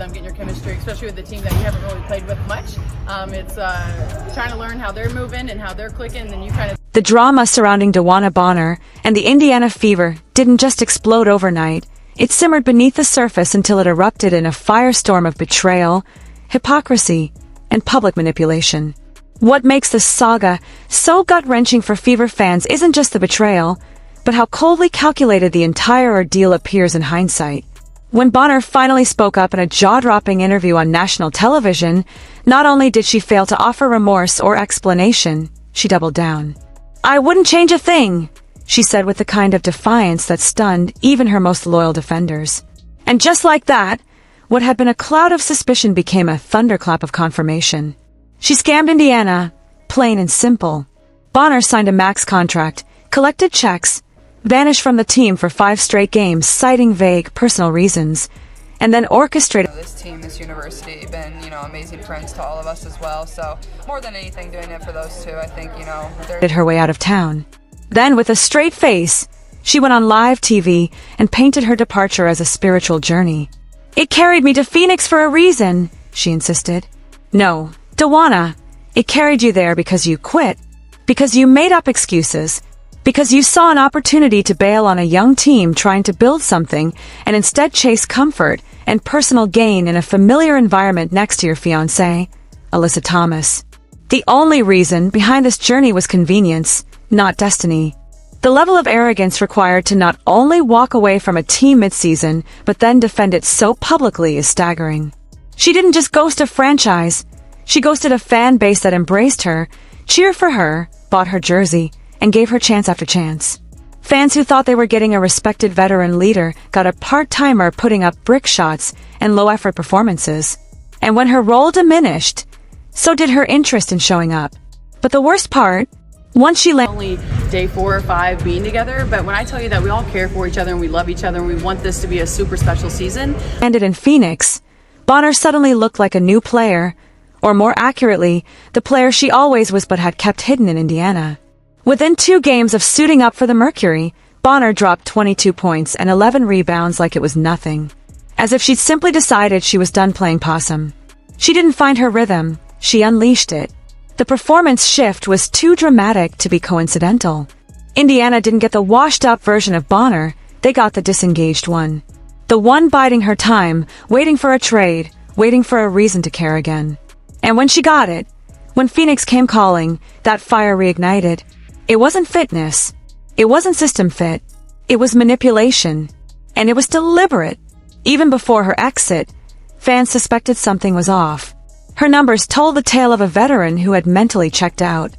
Getting your chemistry, especially with the team that you haven't really played with much. It's trying to learn how they're moving and how they're clicking, and then you kind of... The drama surrounding DeWanna Bonner and the Indiana fever didn't just explode overnight. It simmered beneath the surface until it erupted in a firestorm of betrayal, hypocrisy, and public manipulation. What makes this saga so gut-wrenching for Fever fans isn't just the betrayal, but how coldly calculated the entire ordeal appears in hindsight. When Bonner finally spoke up in a jaw-dropping interview on national television, not only did she fail to offer remorse or explanation, she doubled down. "I wouldn't change a thing," she said with the kind of defiance that stunned even her most loyal defenders. And just like that, what had been a cloud of suspicion became a thunderclap of confirmation. She scammed Indiana, plain and simple. Bonner signed a max contract, collected checks, vanished from the team for 5 straight games, citing vague personal reasons, and then orchestrated this team, this university, been, amazing friends to all of us as well. So more than anything, doing it for those two, I think, they're her way out of town. Then, with a straight face, she went on live TV and painted her departure as a spiritual journey. "It carried me to Phoenix for a reason," she insisted. "No, DeWanna, it carried you there because you quit, because you made up excuses, because you saw an opportunity to bail on a young team trying to build something and instead chase comfort and personal gain in a familiar environment next to your fiancée, Alyssa Thomas. The only reason behind this journey was convenience, not destiny. The level of arrogance required to not only walk away from a team mid-season, but then defend it so publicly is staggering. She didn't just ghost a franchise, she ghosted a fan base that embraced her, cheered for her, bought her jersey, and gave her chance after chance. Fans who thought they were getting a respected veteran leader got a part-timer putting up brick shots and low-effort performances. And when her role diminished, so did her interest in showing up. But the worst part, once she landed... Only day 4 or 5 being together, but when I tell you that we all care for each other and we love each other and we want this to be a super special season... Landed in Phoenix, Bonner suddenly looked like a new player, or more accurately, the player she always was but had kept hidden in Indiana. Within 2 games of suiting up for the Mercury, Bonner dropped 22 points and 11 rebounds like it was nothing. As if she'd simply decided she was done playing possum. She didn't find her rhythm, she unleashed it. The performance shift was too dramatic to be coincidental. Indiana didn't get the washed-up version of Bonner, they got the disengaged one. The one biding her time, waiting for a trade, waiting for a reason to care again. And when she got it, when Phoenix came calling, that fire reignited. It wasn't fitness. It wasn't system fit. It was manipulation. And it was deliberate. Even before her exit, fans suspected something was off. Her numbers told the tale of a veteran who had mentally checked out.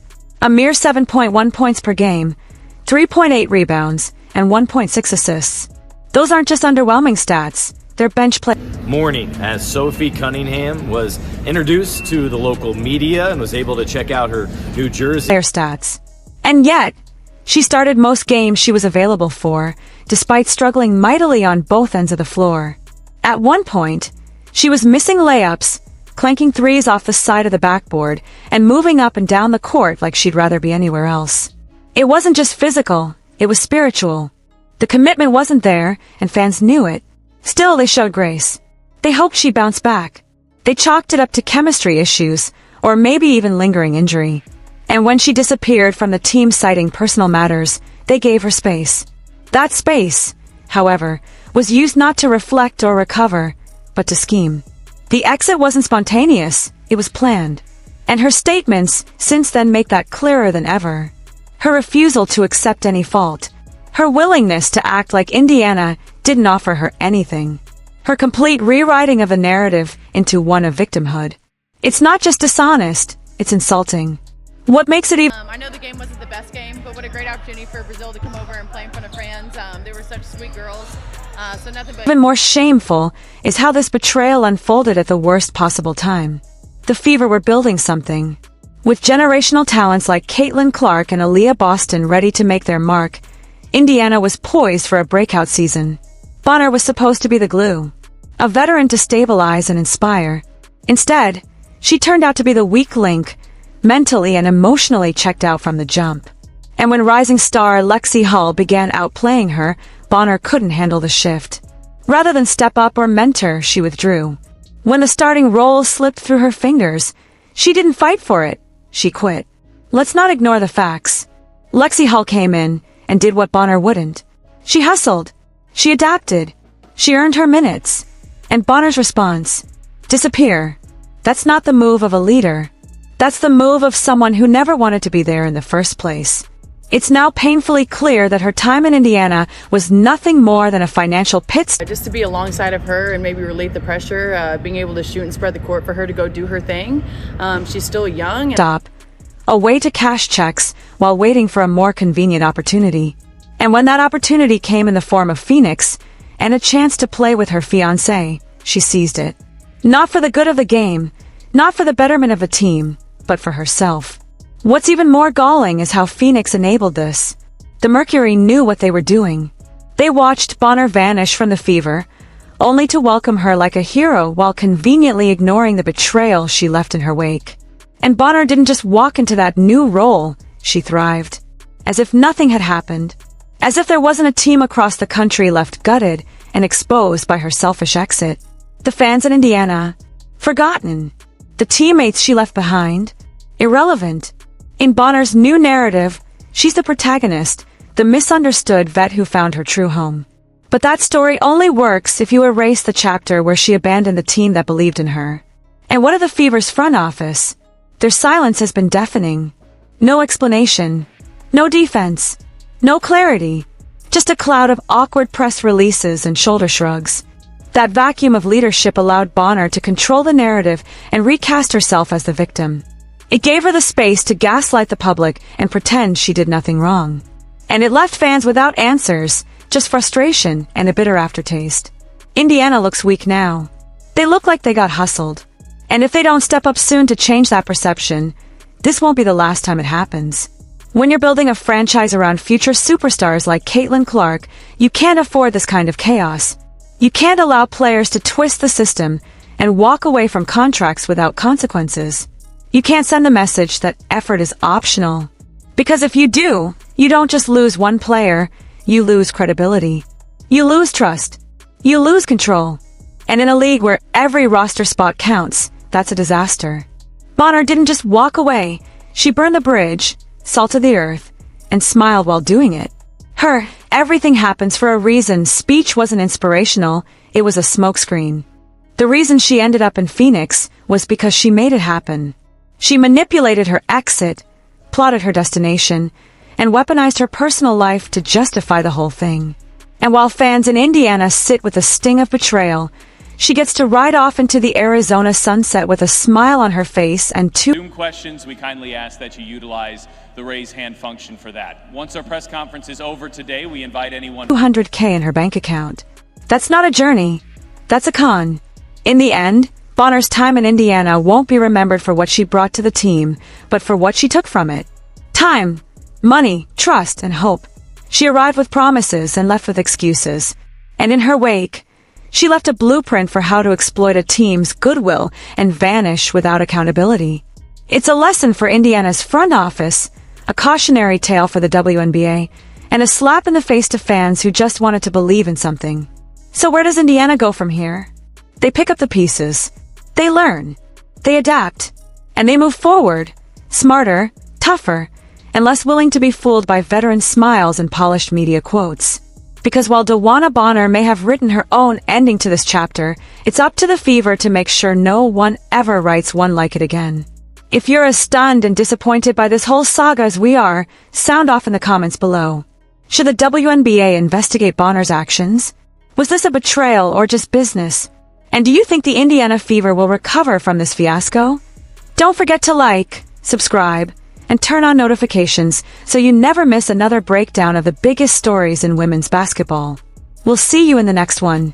A mere 7.1 points per game, 3.8 rebounds, and 1.6 assists. Those aren't just underwhelming stats. They're bench play. Morning, as Sophie Cunningham was introduced to the local media and was able to check out her new jersey. Their stats. And yet, she started most games she was available for, despite struggling mightily on both ends of the floor. At one point, she was missing layups, clanking threes off the side of the backboard, and moving up and down the court like she'd rather be anywhere else. It wasn't just physical, it was spiritual. The commitment wasn't there, and fans knew it. Still, they showed grace. They hoped she'd bounce back. They chalked it up to chemistry issues, or maybe even lingering injury. And when she disappeared from the team citing personal matters, they gave her space. That space, however, was used not to reflect or recover, but to scheme. The exit wasn't spontaneous, it was planned. And her statements since then make that clearer than ever. Her refusal to accept any fault. Her willingness to act like Indiana didn't offer her anything. Her complete rewriting of a narrative into one of victimhood. It's not just dishonest, it's insulting. What makes it even... I know the game wasn't the best game, but what a great opportunity for Brazil to come over and play in front of fans. They were such sweet girls, so nothing but... Even more shameful is how this betrayal unfolded at the worst possible time. The Fever were building something. With generational talents like Caitlin Clark and Aaliyah Boston ready to make their mark, Indiana was poised for a breakout season. Bonner was supposed to be the glue. A veteran to stabilize and inspire. Instead, she turned out to be the weak link, mentally and emotionally checked out from the jump. And when rising star Lexi Hull began outplaying her, Bonner couldn't handle the shift. Rather than step up or mentor, she withdrew. When the starting role slipped through her fingers, she didn't fight for it. She quit. Let's not ignore the facts. Lexi Hull came in and did what Bonner wouldn't. She hustled. She adapted. She earned her minutes. And Bonner's response? Disappear. That's not the move of a leader. That's the move of someone who never wanted to be there in the first place. It's now painfully clear that her time in Indiana was nothing more than a financial pit stop. Just to be alongside of her and maybe relieve the pressure, being able to shoot and spread the court for her to go do her thing. She's still young. A way to cash checks while waiting for a more convenient opportunity. And when that opportunity came in the form of Phoenix and a chance to play with her fiancé, she seized it. Not for the good of the game, not for the betterment of the team, but for herself. What's even more galling is how Phoenix enabled this. The Mercury knew what they were doing. They watched Bonner vanish from the Fever, only to welcome her like a hero while conveniently ignoring the betrayal she left in her wake. And Bonner didn't just walk into that new role, she thrived. As if nothing had happened. As if there wasn't a team across the country left gutted and exposed by her selfish exit. The fans in Indiana, forgotten. The teammates she left behind, irrelevant. In Bonner's new narrative, she's the protagonist, the misunderstood vet who found her true home. But that story only works if you erase the chapter where she abandoned the team that believed in her. And what of the Fever's front office? Their silence has been deafening. No explanation. No defense. No clarity. Just a cloud of awkward press releases and shoulder shrugs. That vacuum of leadership allowed Bonner to control the narrative and recast herself as the victim. It gave her the space to gaslight the public and pretend she did nothing wrong. And it left fans without answers, just frustration and a bitter aftertaste. Indiana looks weak now. They look like they got hustled. And if they don't step up soon to change that perception, this won't be the last time it happens. When you're building a franchise around future superstars like Caitlin Clark, you can't afford this kind of chaos. You can't allow players to twist the system and walk away from contracts without consequences. You can't send the message that effort is optional. Because if you do, you don't just lose one player, you lose credibility. You lose trust. You lose control. And in a league where every roster spot counts, that's a disaster. Bonner didn't just walk away. She burned the bridge, salted the earth, and smiled while doing it. Her everything happens for a reason speech wasn't inspirational, it was a smokescreen. The reason she ended up in Phoenix was because she made it happen. She manipulated her exit, plotted her destination, and weaponized her personal life to justify the whole thing. And while fans in Indiana sit with the sting of betrayal, she gets to ride off into the Arizona sunset with a smile on her face and Zoom questions, we kindly ask that you utilize the raise hand function for that. Once our press conference is over today, we invite anyone $200K in her bank account. That's not a journey. That's a con. In the end, Bonner's time in Indiana won't be remembered for what she brought to the team, but for what she took from it. Time, money, trust, and hope. She arrived with promises and left with excuses. And in her wake, she left a blueprint for how to exploit a team's goodwill and vanish without accountability. It's a lesson for Indiana's front office, a cautionary tale for the WNBA, and a slap in the face to fans who just wanted to believe in something. So where does Indiana go from here? They pick up the pieces. They learn. They adapt. And they move forward, smarter, tougher, and less willing to be fooled by veteran smiles and polished media quotes. Because while DeWanna Bonner may have written her own ending to this chapter, it's up to the Fever to make sure no one ever writes one like it again. If you're as stunned and disappointed by this whole saga as we are, sound off in the comments below. Should the WNBA investigate Bonner's actions? Was this a betrayal or just business? And do you think the Indiana Fever will recover from this fiasco? Don't forget to like, subscribe, and turn on notifications so you never miss another breakdown of the biggest stories in women's basketball. We'll see you in the next one.